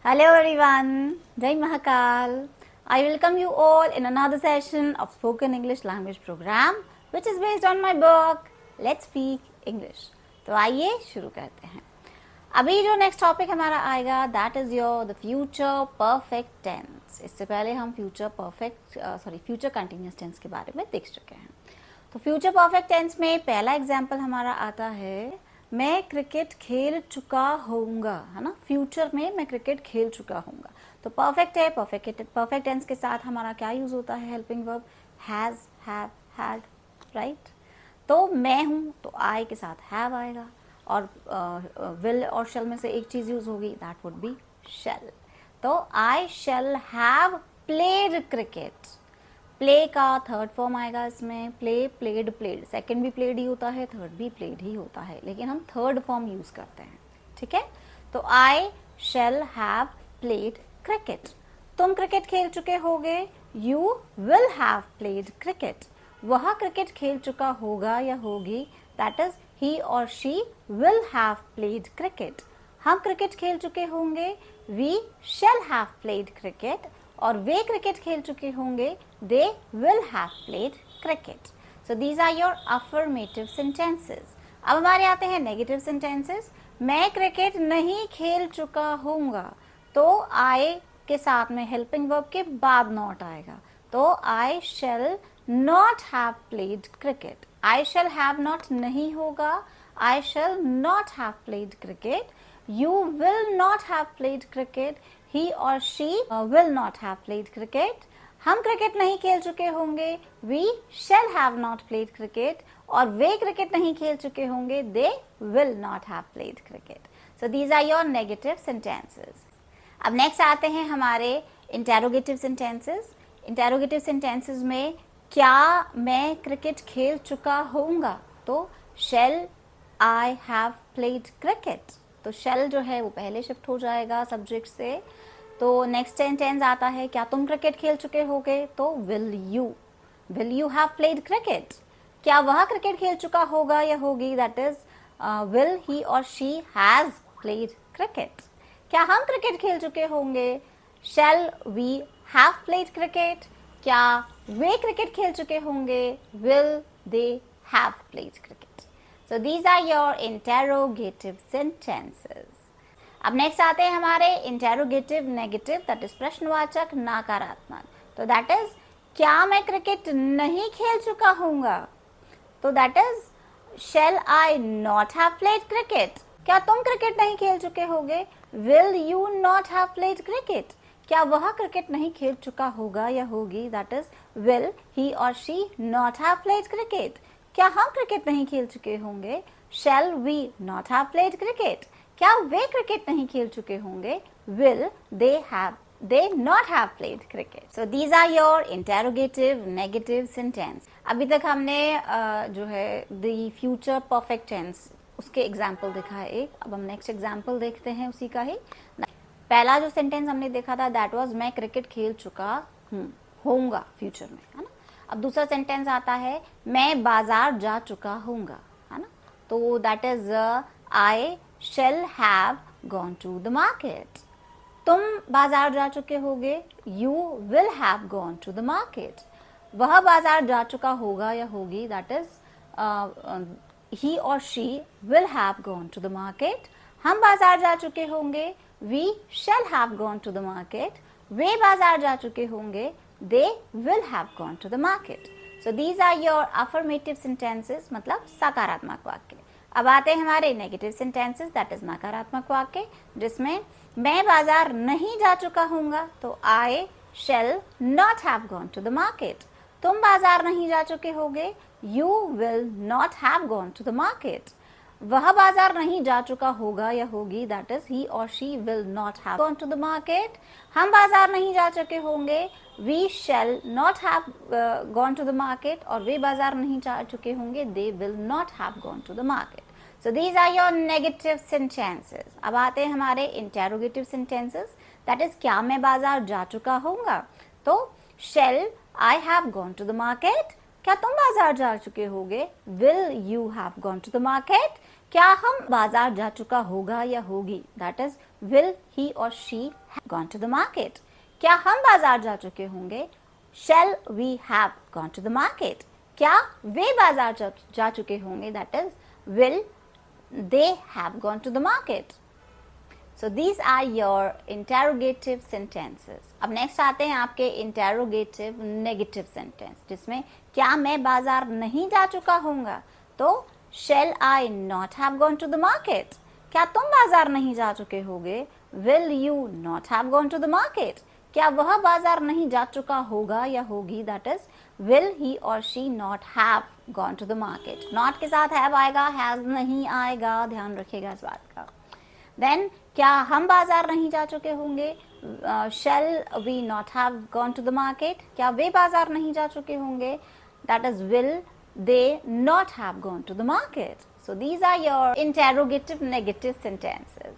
Hello everyone, Jai Mahakal. I welcome you all in another session of Spoken English Language Program which is based on my book Let's Speak English. तो आइए शुरू करते हैं. अभी जो next topic हमारा आएगा that is your the future perfect tense. इससे पहले हम फ्यूचर कंटिन्यूअस टेंस के बारे में देख चुके हैं. तो फ्यूचर परफेक्ट टेंस में पहला एग्जाम्पल हमारा आता है मैं क्रिकेट खेल चुका होऊंगा, है ना. फ्यूचर में मैं क्रिकेट खेल चुका होऊंगा. तो परफेक्ट है. परफेक्ट टेंस के साथ हमारा क्या यूज होता है? Helping verb has, have, had, right. तो मैं हूं तो आई के साथ हैव आएगा और विल और शेल में से एक चीज यूज होगी, दैट वुड बी शेल. तो I shall have played cricket. Play का थर्ड फॉर्म आएगा इसमें. Play, played, played. सेकंड भी प्लेड ही होता है, थर्ड भी प्लेड ही होता है, लेकिन हम थर्ड फॉर्म यूज करते हैं. ठीक है. तो I shall have played cricket. तुम क्रिकेट खेल चुके होगे. You will have played cricket. वह क्रिकेट खेल चुका होगा या होगी, दैट इज ही और she will have played cricket. हम क्रिकेट खेल चुके होंगे. We shall have played cricket. और वे क्रिकेट खेल चुके होंगे. They will have played cricket. So these are your affirmative sentences. अब हमारे आते हैं नेगेटिव सेंटेंसेस. मैं क्रिकेट नहीं खेल चुका होऊंगा. तो आई के साथ में हेल्पिंग वर्ब के बाद नॉट आएगा. तो I shell not have played cricket. I shall have not नहीं होगा. I shall not have played cricket. You will not have played cricket. He or she will not have played cricket. हम cricket नहीं खेल चुके होंगे. We shall have not played cricket. और वे cricket नहीं खेल चुके होंगे. They will not have played cricket. So these are your negative sentences. अब नेक्स्ट आते हैं हमारे interrogative sentences. Interrogative sentences में क्या मैं क्रिकेट खेल चुका होऊंगा. तो shall I have played cricket. तो शेल जो है वो पहले शिफ्ट हो जाएगा सब्जेक्ट से. तो नेक्स्ट सेंटेंस आता है क्या तुम क्रिकेट खेल चुके होगे. तो will you have played cricket. क्या वह क्रिकेट खेल चुका होगा या होगी, दैट इज विल ही और शी हैज प्लेड क्रिकेट. क्या हम क्रिकेट खेल चुके होंगे. Shall we have played cricket. क्या वे क्रिकेट खेल चुके होंगे. Will they have played cricket. So these are your interrogative sentences. अब नेक्स्ट आते हैं हमारे interrogative negative, that is प्रश्नवाचक नकारात्मक. तो that is क्या मैं क्रिकेट नहीं खेल चुका होऊंगा. तो that is shall I not have played cricket. क्या तुम क्रिकेट नहीं खेल चुके होगे. Will you not have played cricket. क्या वह क्रिकेट नहीं खेल चुका होगा या होगी, that is will he or she not have played cricket. क्या हम क्रिकेट नहीं खेल चुके होंगे. Shall we not have played cricket. क्या वे क्रिकेट नहीं खेल चुके होंगे. Will they not have played cricket. So these are your interrogative negative sentence. अभी तक हमने जो है the future perfect tense उसके एग्जाम्पल देखा है एक. अब हम नेक्स्ट एग्जाम्पल देखते हैं उसी का ही. पहला जो सेंटेंस हमने देखा था दैट वाज मैं क्रिकेट खेल चुका होऊंगा फ्यूचर में, है ना. अब दूसरा सेंटेंस आता है मैं बाजार जा चुका होऊंगा, है ना. तो that is I shall have gone to the market. तुम बाजार जा चुके होगे. You will have gone to the market. वह बाजार जा चुका होगा या होगी, दैट इज ही और she will have gone to the market. हम बाजार जा चुके होंगे. We shall have gone to the market. वे बाजार जा चुके होंगे. They will have gone to the market. So these are your affirmative sentences, मतलब सकारात्मक वाक्य. अब आते हैं हमारे negative sentences, that is नकारात्मक वाक्य, जिसमें मैं बाजार नहीं जा चुका होऊंगा. तो I shall not have gone to the market. तुम बाजार नहीं जा चुके होगे. You will not have gone to the market. वह बाजार नहीं जा चुका होगा या होगी, दैट इज ही और she will not have gone to the market. हम बाजार नहीं जा चुके होंगे. We shall not have gone to the market. और वे बाजार नहीं जा चुके होंगे. They will not have gone to the market. So these are your negative sentences. अब आते हैं हमारे इंटेरोगेटिव सेंटेंसेस, दैट इज क्या मैं बाजार जा चुका होऊंगा. तो shall I have gone to the market. क्या तुम बाजार जा चुके होगे. Will you have gone to the market. क्या हम बाजार जा चुका होगा या होगी, that is will he or she have gone to the market? क्या हम बाजार जा चुके होंगे? Shall we have gone to the market? क्या वे बाजार जा चुके होंगे? That is, will they have gone to the market? So these are your interrogative sentences. अब next आते हैं आपके interrogative negative sentence, जिसमें क्या मैं बाजार नहीं जा चुका होऊंगा? तो shall I not have gone to the market? क्या तुम बाजार नहीं जा चुके होगे? Will you not have gone to the market? क्या वह बाजार नहीं जा चुका होगा या होगी? That is, will he or she not have gone to the market? Not के साथ have आएगा, has नहीं आएगा, ध्यान रखिएगा इस बात का. Then क्या हम बाजार नहीं जा चुके होंगे? Shall we not have gone to the market? क्या वे बाजार नहीं जा चुके होंगे? That is, will they not have gone to the market? So these are your interrogative negative sentences.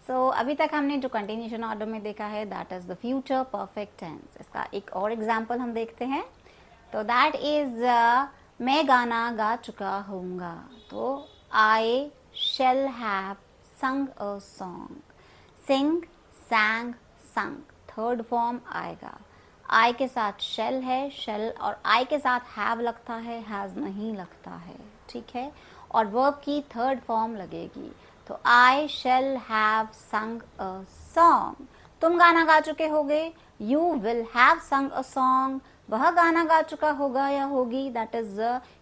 So अभी तक हमने जो continuation order में देखा है, that is the future perfect tense. इसका एक और example हम देखते हैं. तो that is मैं गाना गा चुका होऊंगा. तो I shall have sung a song. Sing, sang, sung. Third form आएगा. I के साथ shall है, shall और I के साथ have लगता है, has नहीं लगता है. ठीक है. और verb की थर्ड फॉर्म लगेगी. तो I shall have sung a song. तुम गाना गा चुके होगे. You will have sung a song. वह गाना गा चुका होगा या होगी. That is,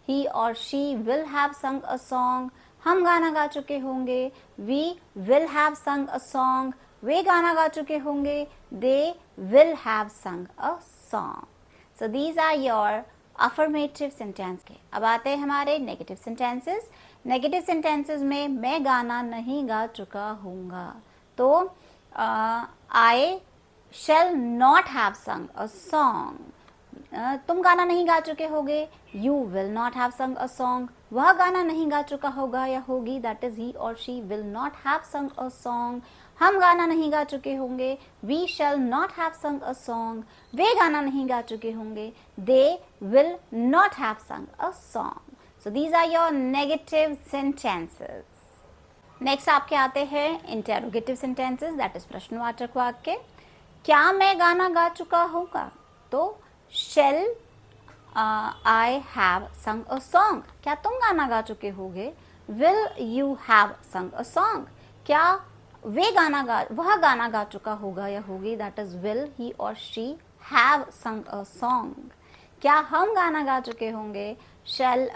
he or she will have sung a song. हम गाना गा चुके होंगे. We will have sung a song. वे गाना गा चुके होंगे. They will have sung a song. So these are your affirmative sentences. अब आते हैं हमारे negative sentences. Negative sentences में मैं गाना नहीं गा चुका हूँगा. तो I shall not have sung a song. तुम गाना नहीं गा चुके होगे. You will not have sung a song. वह गाना नहीं गा चुका होगा या होगी. That is, he or she will not have sung a song. हम गाना नहीं गा चुके होंगे. We shall not have sung a song. वे गाना नहीं गा चुके होंगे. They will not have sung a song. So these are your negative sentences. Next आपके आते हैं interrogative sentences, that is प्रश्नवाचक वाक्य. क्या मैं गाना गा चुका होगा? तो shall I have sung a song? क्या तुम गाना गा चुके होगे? Will you have sung a song? क्या वह गाना गा चुका होगा या होगी. That is, will he or she have sung a song? क्या हम गाना गा चुके होंगे? Shall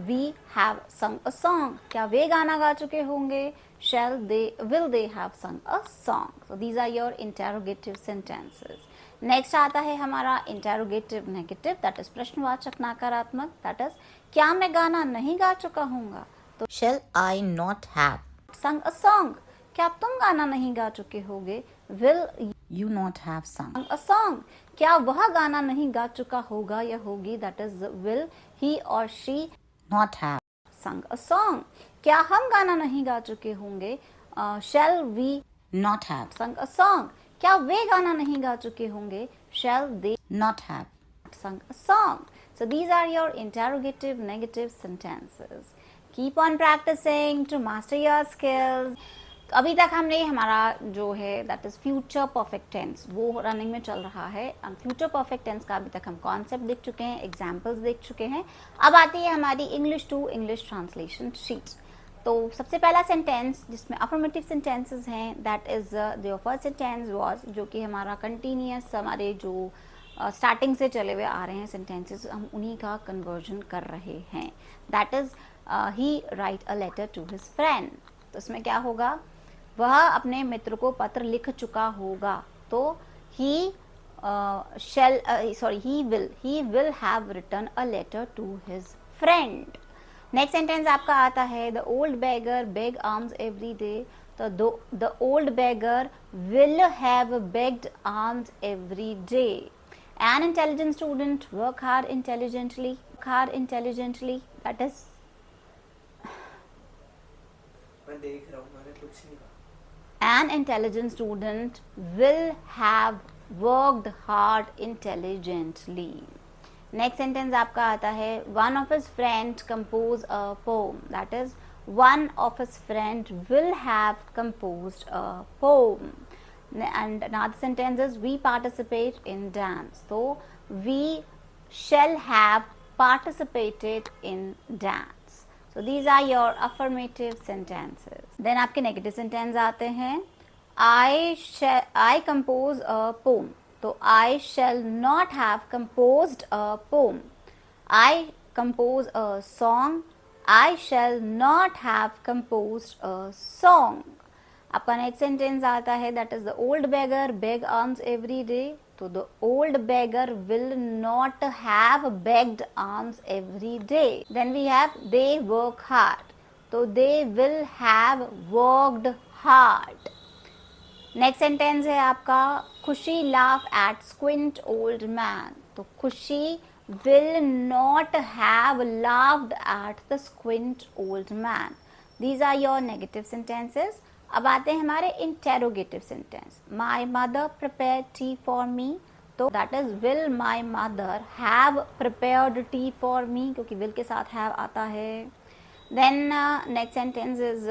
we have sung a song? क्या वे गाना गा चुके होंगे? Will they have sung a song? So these are your interrogative sentences. Next आता है हमारा interrogative negative, that is प्रश्नवाचक नकारात्मक. That is, क्या मैं गाना नहीं गा चुका हूँगा? तो Shall I not have sung a song? क्या तुम गाना नहीं गा चुके होगे? Will you not have sung a song? क्या वह गाना नहीं गा चुका होगा या होगी? That is, will he or she not have sung a song? क्या हम गाना नहीं गा चुके होंगे? Shall we not have sung a song? क्या वे गाना नहीं गा चुके होंगे? Shall they not have sung a song? So these are your interrogative negative sentences. Keep on practicing to master your skills. अभी तक हमने हमारा जो है that is future perfect tense वो रनिंग में चल रहा है. फ्यूचर परफेक्ट टेंस का अभी तक हम कॉन्सेप्ट देख चुके हैं, एग्जाम्पल्स देख चुके हैं. अब आती है हमारी English to English translation sheet. तो सबसे पहला सेंटेंस जिसमें अफर्मेटिव सेंटेंसेस हैं, that is the first sentence was, जो कि हमारा कंटिन्यूस हमारे जो स्टार्टिंग से चले हुए आ रहे हैं सेंटेंसेस, हम उन्हीं का कन्वर्जन कर रहे हैं. That is he write a letter to his friend. तो इसमें क्या होगा? वह अपने मित्र को पत्र लिख चुका होगा. तो he will have written a letter to his friend. Next sentence आपका आता है the old beggar beg alms every day. तो the old beggar will have begged alms every day. An intelligent student work hard intelligently. That is, मैं देख रहा हूँ, मैंने कुछ नहीं कहा. An intelligent student will have worked hard intelligently. Next sentence आपका आता है one of his friends compose a poem. That is, one of his friend will have composed a poem. And another sentence is we participate in dance. So we shall have participated in dance. So these are your affirmative sentences. Then आपके negative sentence आते हैं. I compose a poem. तो I shall not have composed a poem. I compose a song. I shall not have composed a song. आपका next sentence आता है that is the old beggar beg alms every day. तो the old beggar will not have begged alms every day. Then we have they work hard. तो they will have worked hard. Next sentence है आपका Khushi laugh at squint old man. तो Khushi will not have laughed at the squint old man. These are your negative sentences. अब आते हैं हमारे interrogative sentence. My mother prepared tea for me. तो that is will my mother have prepared tea for me, क्योंकि will के साथ have आता है. Then next sentence is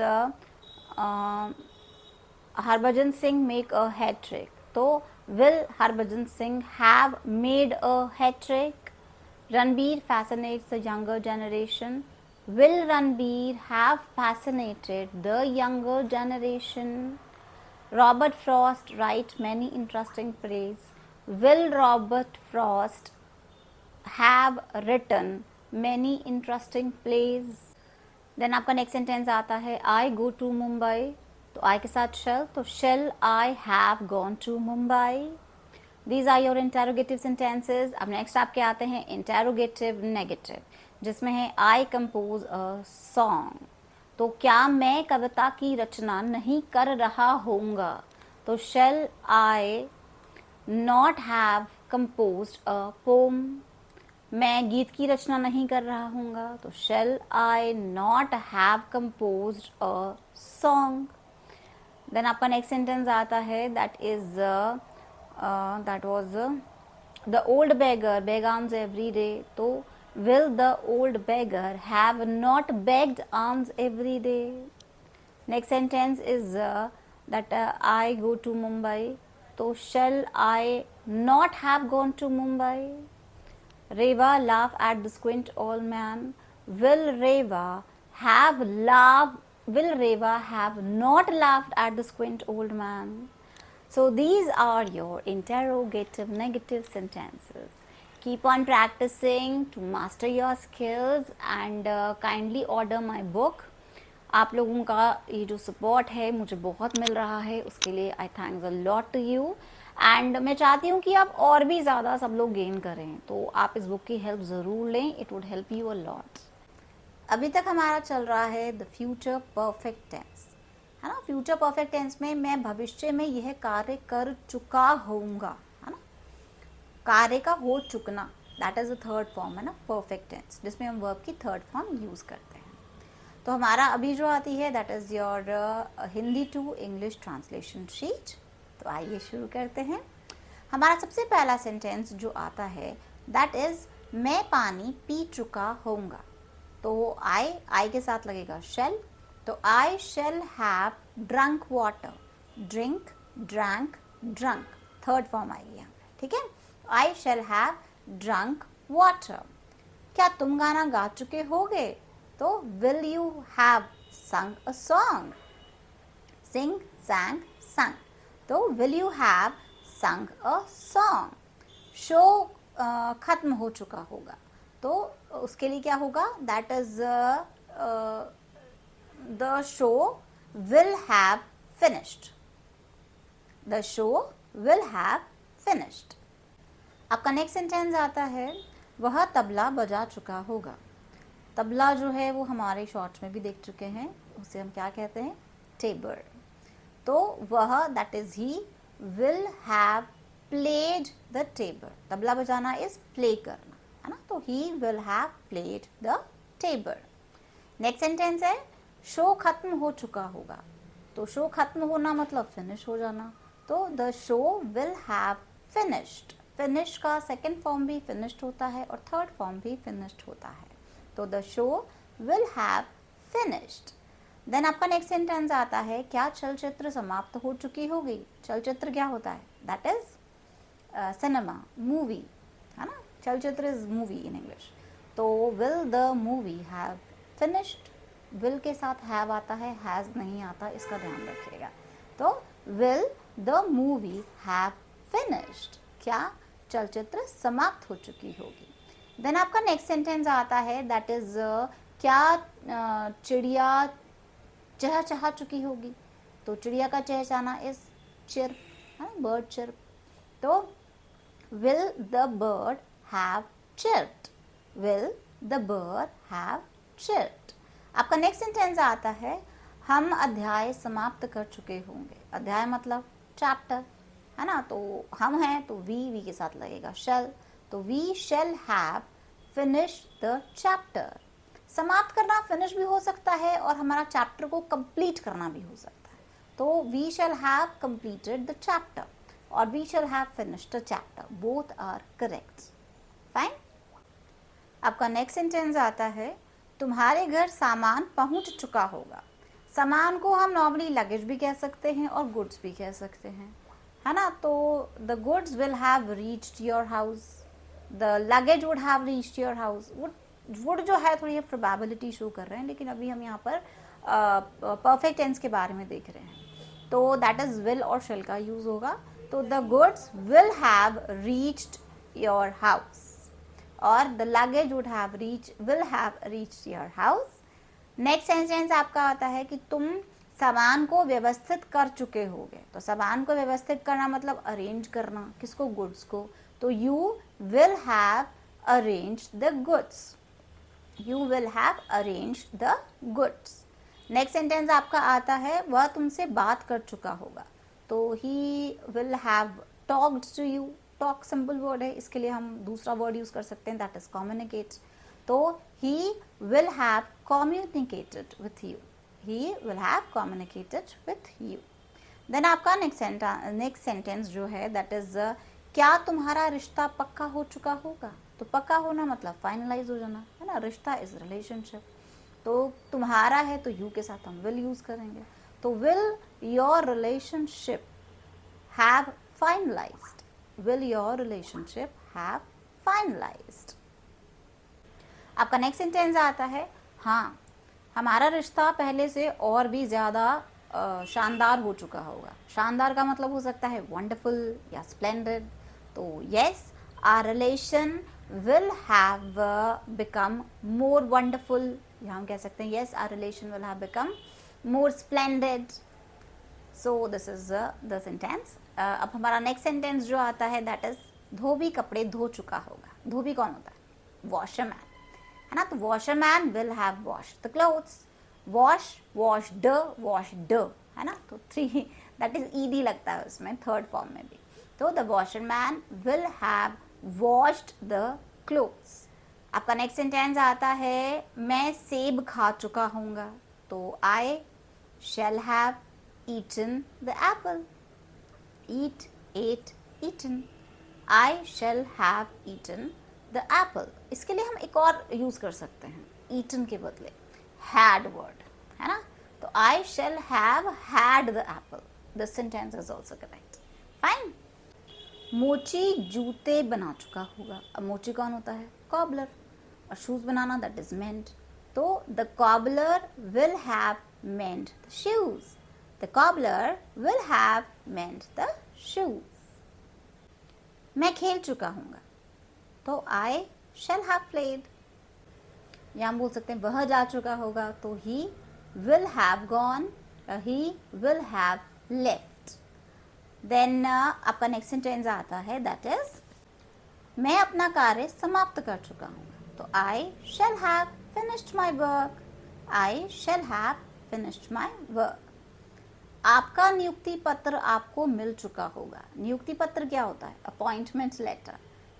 Harbhajan Singh make a hat trick. तो will Harbhajan Singh have made a hat trick? Ranbir fascinates the younger generation. Will Ranbir have fascinated the younger generation? Robert Frost write many interesting plays. Will Robert Frost have written many interesting plays? Then आपका next sentence आता है I go to Mumbai. तो I के साथ shall. तो shall I have gone to Mumbai? These are your interrogative sentences. अब next आपके आते हैं interrogative negative, जिसमें है I compose a song. तो क्या मैं कविता की रचना नहीं कर रहा होऊंगा? तो shall I not have composed a poem? मैं गीत की रचना नहीं कर रहा हूँगा. तो shall I not have composed a song? Then आपका next sentence आता है that is that was the old beggar beg alms every day. तो will the old beggar have not begged alms every day? Next sentence is that I go to Mumbai. तो shall I not have gone to Mumbai? Reva laugh at the squint old man. Will Reva have not laughed at the squint old man? So these are your interrogative negative sentences. Keep on practicing to master your skills and kindly order my book. आप लोगों का ये जो support है मुझे बहुत मिल रहा है, उसके लिए I thanks a lot to you. And मैं चाहती हूँ कि आप और भी ज़्यादा सब लोग गेन करें, तो आप इस बुक की हेल्प ज़रूर लें. It would help you a lot. अभी तक हमारा चल रहा है the future perfect tense, है ना. फ्यूचर परफेक्ट टेंस में मैं भविष्य में यह कार्य कर चुका होऊंगा, है ना. कार्य का हो चुकना, that is the third form, है ना, परफेक्ट टेंस, जिसमें हम वर्ब की थर्ड फॉर्म यूज करते हैं. तो हमारा अभी जो आती है that is your Hindi to English translation sheet. तो आइए शुरू करते हैं. हमारा सबसे पहला सेंटेंस जो आता है दैट इज मैं पानी पी चुका होऊंगा. तो आई के साथ लगेगा शेल. तो I shall have drunk water. Drink, drank, drunk, third form आएगी यहाँ पे, ठीक है. I shall have drunk water. क्या तुम गाना गा चुके होगे? तो will you have sung a song? Sing, sang, sung. तो will you have sung a song? Show खत्म हो चुका होगा. तो उसके लिए क्या होगा? That is the show will have finished. The show will have finished. आपका नेक्स्ट सेंटेंस आता है वह तबला बजा चुका होगा. तबला जो है वो हमारे शॉर्ट्स में भी देख चुके हैं, उसे हम क्या कहते हैं? टेबर. तो वह that is he will have played the tabor. तबला बजाना इज प्ले करना, है ना. तो he will have played the tabor. Next sentence है शो खत्म हो चुका होगा. तो शो खत्म होना मतलब फिनिश हो जाना. तो the show will have finished. Finish का सेकेंड फॉर्म भी फिनिश्ड होता है और थर्ड फॉर्म भी फिनिश्ड होता है. तो the show will have finished. Then आपका नेक्स्ट सेंटेंस आता है, क्या चलचित्र समाप्त हो चुकी होगी? चलचित्र क्या होता है? दैट इज सिनेमा, मूवी, है ना? चलचित्र इज मूवी इन इंग्लिश. तो will the movie have finished, will के साथ हैव आता है, हैज नहीं आता, इसका ध्यान रखिएगा. तो will the movie have finished, क्या चलचित्र समाप्त हो चुकी होगी. देन आपका नेक्स्ट सेंटेंस आता है, दैट इज क्या चिड़िया चहचहा चुकी होगी? तो चिड़िया का चहचहाना इज चिर्प, है ना, बर्ड चिर्प. तो will the bird have chirped, will the bird have chirped. आपका नेक्स्ट सेंटेंस आता है, हम अध्याय समाप्त कर चुके होंगे. अध्याय मतलब चैप्टर, है ना? तो हम हैं तो वी के साथ लगेगा शेल. तो we shall have finished the chapter. समाप्त करना फिनिश भी हो सकता है और हमारा चैप्टर को कंप्लीट करना भी हो सकता है. तो we shall have completed the chapter और we shall have finished the chapter, both are correct. Fine. आपका नेक्स्ट सेंटेंस आता है, तुम्हारे घर सामान पहुंच चुका होगा. सामान को हम नॉर्मली लगेज भी कह सकते हैं और गुड्स भी कह सकते हैं, है ना? तो the goods will have reached your house, the luggage would have reached your house. Would जो है थोड़ी प्रोबेबिलिटी शो कर रहे हैं, लेकिन अभी हम यहाँ पर परफेक्ट टेंस के बारे में देख रहे हैं. तो दैट इज विल और शेल का यूज होगा. तो the goods will have reached your house और the luggage would have will have reached your house. Next sentence आपका आता है कि तुम सामान को व्यवस्थित कर चुके होगे. तो सामान को व्यवस्थित करना मतलब अरेंज करना. किसको? गुड्स को. तो you will have arranged the goods, you will have arranged the goods. Next sentence आपका आता है, वह तुमसे बात कर चुका होगा. तो he will have talked to you. talk simple word है, इसके लिए हम दूसरा वर्ड यूज कर सकते हैं, that is communicate. तो he will have communicated with you, he will have communicated with you. Then आपका नेक्स्ट सेंटेंस जो है दैट इज क्या तुम्हारा रिश्ता पक्का हो चुका होगा. तो पक्का होना मतलब फाइनलाइज हो जाना, है ना? रिश्ता इज रिलेशनशिप. तो तुम्हारा है तो यू के साथ हम विल यूज करेंगे. तो will your relationship have finalised, will your relationship have finalised. आपका नेक्स्ट सेंटेंस आता है, हाँ हमारा रिश्ता पहले से और भी ज्यादा शानदार हो चुका होगा. शानदार का मतलब हो सकता है वंडरफुल या स्प्लेंडेड. तो yes, our relation will have become more wonderful. या हम कह सकते हैं yes, our relation will have become more splendid. So this is the sentence. अब हमारा नेक्स्ट सेंटेंस जो आता है दैट इज धोबी कपड़े धो चुका होगा. धोबी कौन होता है? वॉशरमैन, है ना? तो washerman will have washed the clothes. Washed, है ना? तो 3 दैट इज ईडी लगता है उसमें, थर्ड फॉर्म में भी. तो the washerman will have washed the clothes. आपका नेक्स्ट सेंटेंस आता है, मैं सेब खा चुका हूँगा. तो I shall have eaten the apple. Eat, ate, eaten. I shall have eaten the apple. इसके लिए हम एक और यूज कर सकते हैं, eaten के बदले had word, है ना? तो I shall have had the apple. This sentence is also correct. Fine. मोची जूते बना चुका होगा. अब मोची कौन होता है? कॉबलर. और शूज बनाना दैट इज मेंड. तो the cobbler will have mend the shoes. The cobbler will have mend the shoes. मैं खेल चुका हूँगा. तो आई शैल हैव प्लेड. या हम बोल सकते हैं वह जा चुका होगा. तो he will have gone, he will have left. Then आपका नेक्स्ट सेंटेंस आता है दैट इज मैं अपना कार्य समाप्त कर चुका हूँ. तो I shall have finished my work. I shall have finished my work. आपका नियुक्ति पत्र आपको मिल चुका होगा. नियुक्ति पत्र क्या होता है? Appointment letter.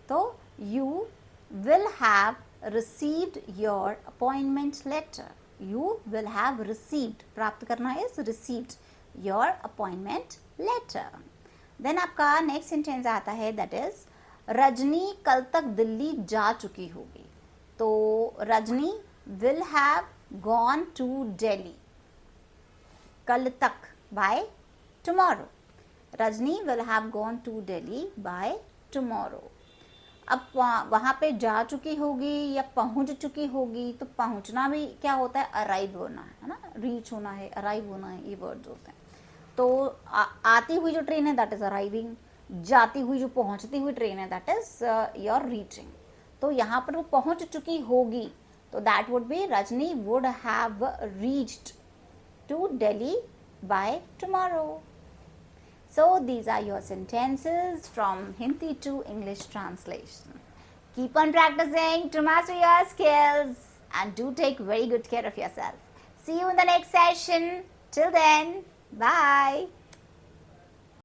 तो you will have received your appointment letter. You will have received, प्राप्त करना is received, your appointment letter. Then आपका नेक्स्ट सेंटेंस आता है दैट इज रजनी कल तक दिल्ली जा चुकी होगी. तो Rajni will have gone to Delhi. कल तक, by tomorrow. Rajni will have gone to Delhi by tomorrow. अब वहाँ पे जा चुकी होगी या पहुँच चुकी होगी, तो पहुँचना भी क्या होता है, अराइव होना है ना, रीच होना है, अराइव होना है, ये वर्ड्स होते हैं. तो आती हुई जो ट्रेन है दैट इज अराइविंग, जाती हुई जो पहुँचती हुई ट्रेन है दैट इज योर रीचिंग. तो यहाँ पर वो पहुँच चुकी होगी, तो that would be Rajni would have reached to Delhi by tomorrow. So these are your sentences from Hindi to English translation. Keep on practicing to master your skills and do take very good care of yourself. See you in the next session. Till then, bye.